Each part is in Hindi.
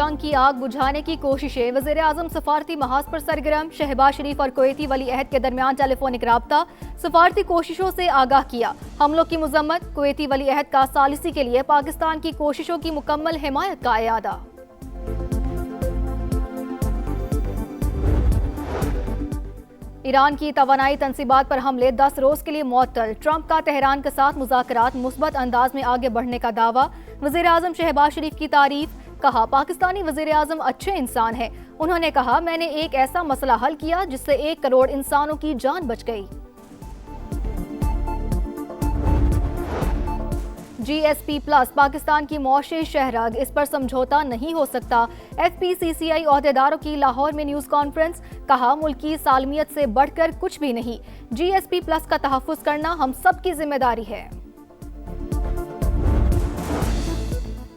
जंग की आग बुझाने की कोशिशें, वज़ीर आज़म सफारती महाज पर सरगर्म, शहबाज शरीफ और कुवैती वली अहद के दरमियान टेलीफोनिक राब्ता, सफारती कोशिशों से आगाह किया। हमलों की मजम्मत, कुवैती वली अहद का सालिसी के लिए पाकिस्तान की कोशिशों की मुकम्मल हिमायत का इयादा। ईरान की तवानाई तनसीबात पर हमले 10 रोज के लिए मुअत्तल, ट्रंप का तेहरान के साथ मुज़ाकरात मुस्बत अंदाज में आगे बढ़ने का दावा। वज़ीर आज़म शहबाज शरीफ की तारीफ, कहा पाकिस्तानी वज़ीर आज़म अच्छे इंसान हैं। उन्होंने कहा मैंने एक ऐसा मसला हल किया जिससे 1 करोड़ इंसानों की जान बच गई। GSP प्लस पाकिस्तान की मौशी शहरग, इस पर समझौता नहीं हो सकता। FPCCI ओहदेदारों की लाहौर में न्यूज़ कॉन्फ्रेंस, कहा मुल्क की सालमियत से बढ़कर कुछ भी नहीं। GSP प्लस का तहफ़्फ़ुज़ करना हम सब की जिम्मेदारी है।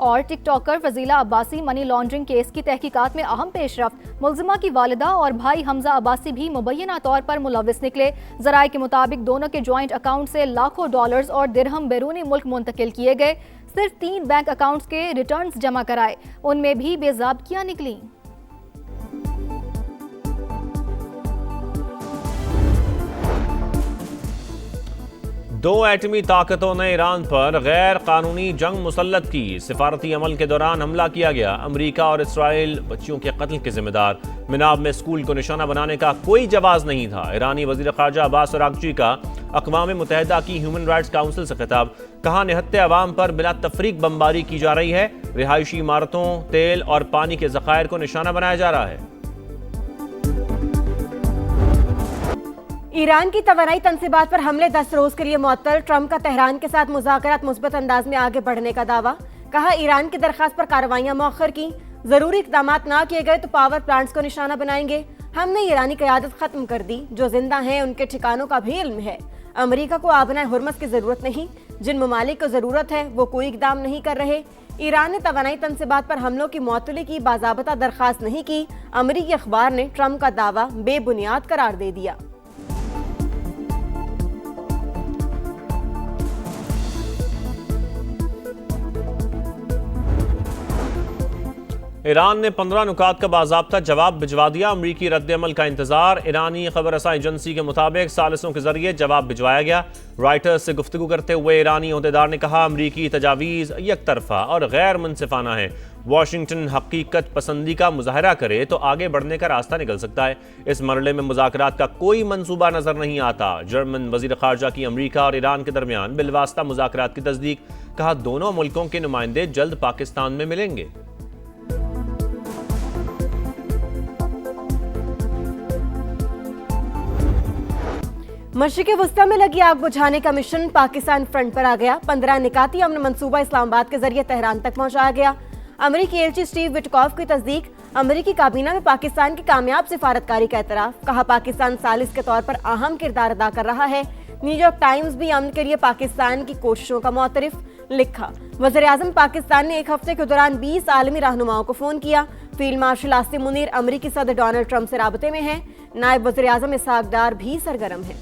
और TikToker Fazila Abbasi money laundering case की तहकीकात में अहम पेशरफ्त, मुलजिमा की वालिदा और भाई हमजा अब्बासी भी मुबैना तौर पर मुलव्विस निकले। ज़राए के मुताबिक दोनों के जॉइंट अकाउंट से लाखों डॉलर्स और दिरहम बैरूनी मुल्क मुंतकिल किए गए। सिर्फ 3 बैंक अकाउंट्स के रिटर्न्स जमा कराए, उनमें भी बेज़ाब्तियां निकली। दो एटमी ताकतों ने ईरान पर गैर कानूनी जंग मुसल्लत की। सिफारती अमल के दौरान हमला किया गया। अमरीका और इसराइल बच्चियों के कत्ल के जिम्मेदार। मिनाब में स्कूल को निशाना बनाने का कोई जवाज नहीं था। ईरानी वजीर ख़ारजा अब्बास अरागची का अक़वाम मुत्तहिदा की ह्यूमन राइट्स काउंसिल से खिताब, कहा निहत्ते अवाम पर बिला तफरीक बमबारी की जा रही है। रिहायशी इमारतों, तेल और पानी के ज़खायर को निशाना बनाया जा रहा है। ईरान की तवानाई तनसीबात पर हमले 10 रोज के लिए मुअत्तल, ट्रंप का तेहरान के साथ मुज़ाकरात मुस्बत अंदाज में आगे बढ़ने का दावा। कहा ईरान की दरख्वास्त पर कार्रवाइयां मौखर की, जरूरी इक़दाम ना किए गए तो पावर प्लांट्स को निशाना बनाएंगे। हमने ईरानी क़यादत खत्म कर दी, जो जिंदा हैं उनके ठिकानों का भी इल्म है। अमरीका को आबना हुर्मस की जरूरत नहीं, जिन ममालिक को जरूरत है वो कोई इक़दाम नहीं कर रहे। ईरान ने तवानाई तनसीबात पर हमलों की मुअत्तली की बाज़ाबता दरख्वास्त नहीं की। अमरीकी अखबार ने ट्रंप का दावा बेबुनियाद करार दे दिया। ईरान ने 15 नुकात का बाज़ाब्ता जवाब भिजवा दिया। अमरीकी रद्द-ए-अमल का इंतजार। ईरानी खबर रसां एजेंसी के मुताबिक सालिसों के जरिए जवाब भिजवाया गया। रॉयटर्स से गुफ्तगू करते हुए ईरानी ओहदेदार ने कहा अमरीकी तजावीज़ यकतरफा और गैर मुनसिफाना है। वाशिंगटन हकीकत पसंदी का मुजाहरा करे तो आगे बढ़ने का रास्ता निकल सकता है। इस मरहले में मुज़ाकरात का कोई मंसूबा नजर नहीं आता। जर्मन वज़ीर ख़ारजा की अमरीका और ईरान के दरमियान बिलवास्ता मुज़ाकरात की तस्दीक, कहा दोनों मुल्कों के नुमाइंदे जल्द पाकिस्तान में मिलेंगे। मशरिक़ वस्ता में लगी आग बुझाने का मिशन पाकिस्तान फ्रंट पर आ गया। 15 निकाती अमन मंसूबा इस्लामाबाद के जरिए तेहरान तक पहुंचाया गया। अमरीकी एलची स्टीव विटकॉफ की तस्दीक, अमरीकी काबीना में पाकिस्तान की कामयाब सिफारतकारी का एतराफ। कहा पाकिस्तान सालिस के तौर पर अहम किरदार अदा कर रहा है। न्यूयॉर्क टाइम्स भी अमन के लिए पाकिस्तान की कोशिशों का मुअतरिफ। लिखा वज़ीर आज़म पाकिस्तान ने एक हफ्ते के दौरान 20 आलमी रहनुमाओं को फोन किया। फील्ड मार्शल आसिम मुनीर अमरीकी सदर डोनाल्ड ट्रंप से राबते में हैं। नायब वज़ीर आज़म इसहाक डार भी सरगर्म है।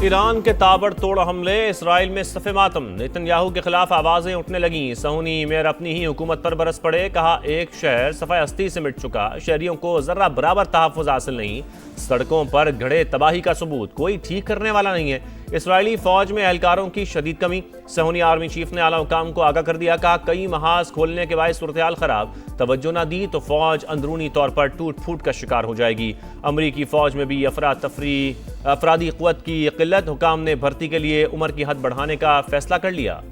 ईरान के ताबड़तोड़ हमले, इसराइल में सफ़े मातम। नेतन्याहू के खिलाफ आवाज़ें उठने लगीं। सहूनी मेयर अपनी ही हुकूमत पर बरस पड़े। कहा एक शहर सफ़ाई हस्ती से मिट चुका, शहरियों को ज़र्रा बराबर तहफ़्फ़ुज़ हासिल नहीं। सड़कों पर घड़े तबाही का सबूत, कोई ठीक करने वाला नहीं है। इसराइली फ़ौज में एहलकारों की शदीद कमी। सहूनी आर्मी चीफ ने आला हुकाम को आगाह कर दिया। कहा कई महाज खोलने के बाद सूरत हाल ख़राब, तवज्जो ना दी तो फ़ौज अंदरूनी तौर पर टूट फूट का शिकार हो जाएगी। अमरीकी फ़ौज में भी अफरादी क़ुव्वत की किल्लत। हुकाम ने भर्ती के लिए उम्र की हद बढ़ाने का फैसला कर लिया।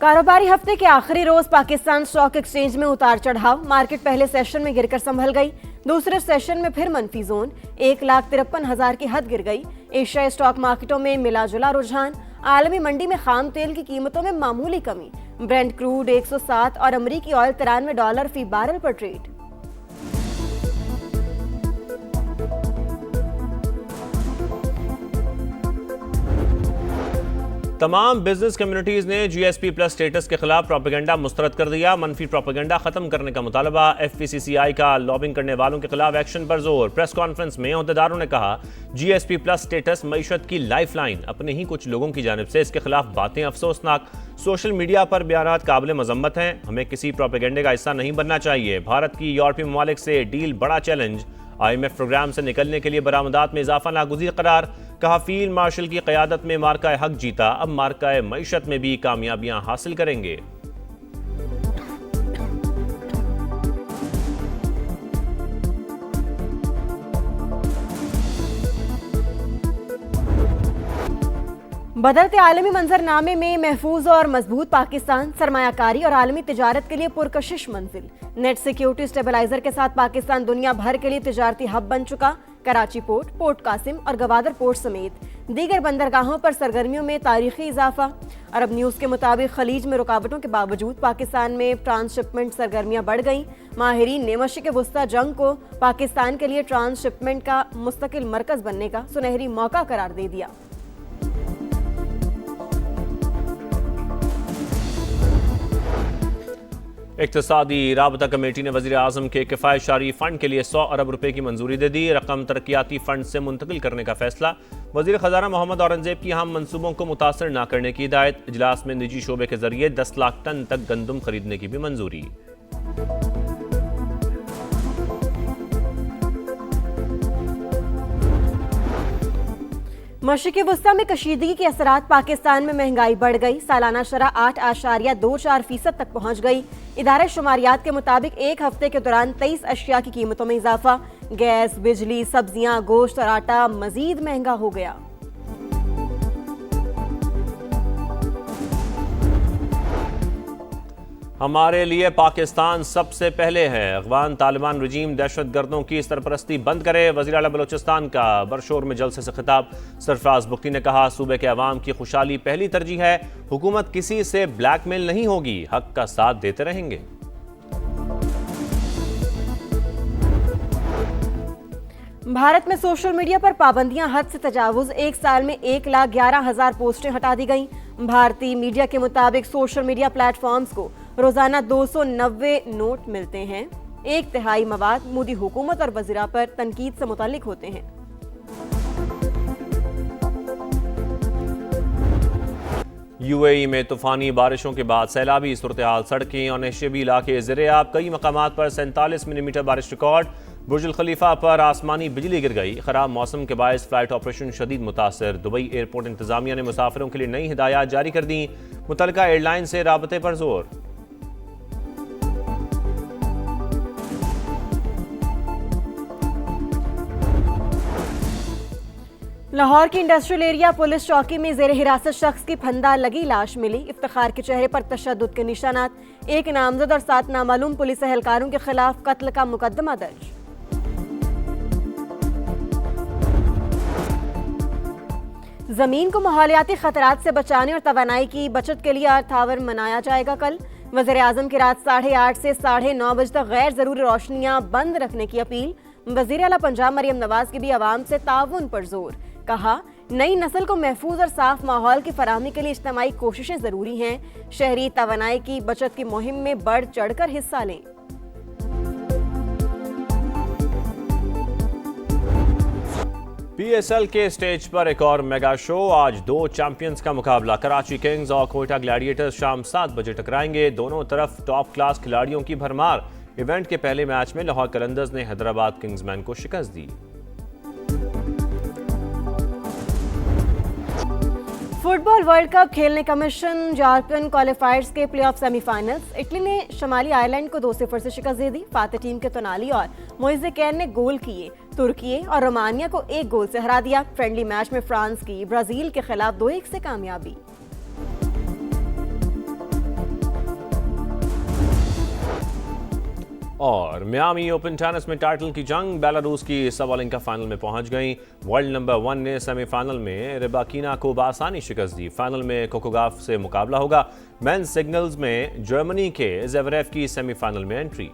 कारोबारी हफ्ते के आखिरी रोज पाकिस्तान स्टॉक एक्सचेंज में उतार चढ़ाव। मार्केट पहले सेशन में गिरकर संभल गई, दूसरे सेशन में फिर मनफी जोन। 1,53,000 की हद गिर गई। एशियाई स्टॉक मार्केटों में मिला जुला रुझान। आलमी मंडी में खाम तेल की कीमतों में मामूली कमी। ब्रेंट क्रूड 107 और अमरीकी ऑयल $93 फी बैरल पर ट्रेड। तमाम बिजनेस कम्युनिटीज ने जीएसपी प्लस स्टेटस के खिलाफ प्रोपेगेंडा मुस्तरद कर दिया। मनफी प्रोपेगेंडा खत्म करने का मुतालबा। एफपीसीसीआई का लॉबिंग करने वालों के खिलाफ एक्शन पर जोर। प्रेस कॉन्फ्रेंस में अहदेदारों ने कहा, जीएसपी प्लस स्टेटस मईशत की लाइफलाइन। अपने ही कुछ लोगों की जानिब से इसके खिलाफ बातें अफसोसनाक। सोशल मीडिया पर बयानात काबिल मजम्मत हैं। हमें किसी प्रोपेगेंडे का हिस्सा नहीं बनना चाहिए। भारत की यूरोपीय ममालिक से डील बड़ा चैलेंज। IMF प्रोग्राम से निकलने के लिए बरामदात में इजाफा नागुज़ीर करार। कहा, फील्ड मार्शल की क़यादत में मार्का हक जीता, अब मार्का मईशत में भी कामयाबियां हासिल करेंगे। बदलते आलमी मंजरनामे में महफूज और मजबूत पाकिस्तान, सरमायाकारी और आलमी तिजारत के लिए पुरकशिश मंजिल। नेट सिक्योरिटी स्टेबलाइजर के साथ पाकिस्तान दुनिया भर के लिए तिजारती हब बन चुका। कराची पोर्ट, पोर्ट कासिम और गवादर पोर्ट समेत दीगर बंदरगाहों पर सरगर्मियों में तारीखी इजाफा। अरब न्यूज़ के मुताबिक खलीज में रुकावटों के बावजूद पाकिस्तान में ट्रांसशिपमेंट सरगर्मियां बढ़ गईं। माहिरीन ने मशरिक़ वस्ता जंग को पाकिस्तान के लिए ट्रांसशिपमेंट का मुस्तकिल मरकज बनने का सुनहरी मौका करार दे दिया। इक़्तिसादी राबता कमेटी ने वज़ीर आज़म के किफ़ायतशारी फ़ंड के लिए 100 अरब रुपए की मंजूरी दे दी। रकम तरक्याती फ़ंड से मुंतकिल करने का फैसला। वज़ीर ख़जाना मोहम्मद औरंगज़ेब की अहम मनसूबों को मुतासर न करने की हिदायत। इजलास में निजी शोबे के जरिए 10 लाख टन तक गंदम खरीदने की भी मंजूरी। मशरिक़ वस्ता में कशीदगी के असरात। पाकिस्तान में महंगाई बढ़ गई। सालाना शरह 8.24% तक पहुंच गई। इदारे शुमारियात के मुताबिक एक हफ्ते के दौरान 23 अशिया की कीमतों में इजाफा। गैस, बिजली, सब्जियां, गोश्त और आटा मजीद महंगा हो गया। हमारे लिए पाकिस्तान सबसे पहले है। अफगान तालिबान रजीम दहशतगर्दों की सरपरस्ती बंद करे। वज़ीर आला बलोचिस्तान का बरशोर में जलसे से खिताब। सरफराज बुख्ती ने कहा, सूबे के अवाम की खुशहाली पहली तरजीह है। हुकूमत किसी से ब्लैकमेल नहीं होगी, हक का साथ देते रहेंगे। भारत में सोशल मीडिया पर पाबंदियां हद से तजावुज। एक साल में 1,11,000 पोस्टें हटा दी गईं। भारतीय मीडिया के मुताबिक सोशल मीडिया प्लेटफॉर्म्स को रोजाना 290 नोट मिलते हैं। 1/3 मवाद मोदी हुकूमत और वज़ीरा पर तनकीद से मुताल्लिक होते हैं। UAE में तूफानी बारिशों के बाद सैलाबी सूरत-ए-हाल। सड़कें और नशेबी इलाके ज़ेर-ए-आब। कई मकामात पर 47 मिलीमीटर बारिश रिकॉर्ड। बुर्ज अल खलीफा पर आसमानी बिजली गिर गई। खराब मौसम के बायस फ्लाइट ऑपरेशन शदीद मुतासर। दुबई एयरपोर्ट इंतजामिया ने मुसाफिरों के लिए नई हिदायत जारी कर दी। मुतलका एयरलाइन से राबते पर जोर। लाहौर की इंडस्ट्रियल एरिया पुलिस चौकी में जेर हिरासत शख्स की फंदा लगी लाश मिली। इफ्तिखार के चेहरे पर तशद्दुद के निशानात। एक नामजद और 7 नामालूम पुलिस एहलकारों के खिलाफ कत्ल का मुकदमा दर्ज। जमीन को माहौलियाती खतरात से बचाने और तवानाई की बचत के लिए अर्थ आवर मनाया जाएगा कल। वज़ीर आज़म की रात 8:30 से 9:30 बजे तक गैर जरूरी रोशनियां बंद रखने की अपील। वज़ीर आला पंजाब मरियम नवाज की भी आवाम से ताउन पर जोर। कहा, नई नस्ल को महफूज और साफ माहौल की फराहमी के लिए इज्तिमाई कोशिशें जरूरी हैं। शहरी तवानाई की बचत की मुहिम में बढ़ चढ़कर हिस्सा लें। PSL के स्टेज पर एक और मेगा शो। आज 2 चैंपियंस का मुकाबला। कराची किंग्स और कोयटा ग्लैडिएटर्स शाम 7 बजे टकराएंगे। दोनों तरफ टॉप क्लास खिलाड़ियों की भरमार। इवेंट के पहले मैच में लाहौर कलंदर्स ने हैदराबाद किंग्समैन को शिकस्त दी। फुटबॉल वर्ल्ड कप खेलने का मिशन। झारखंड क्वालिफायर्स के प्लेऑफ सेमीफाइनल्स। इटली ने शमाली आयरलैंड को 2-0 से शिकस्त दे दी। फातह टीम के तोनाली और मोइज़ेकैन ने गोल किए। तुर्की और रोमानिया को 1 गोल से हरा दिया। फ्रेंडली मैच में फ्रांस की ब्राजील के खिलाफ 2-1 से कामयाबी। और मियामी ओपन टेनिस में टाइटल की जंग। बेलारूस की सवालिंका फाइनल में पहुंच गई। वर्ल्ड नंबर 1 ने सेमीफाइनल में रिबाकिना को बासानी शिकस्त दी। फाइनल में कोकोगाफ से मुकाबला होगा। मेंस सिंगल्स में जर्मनी के ज़ेवरेव की सेमीफाइनल में एंट्री।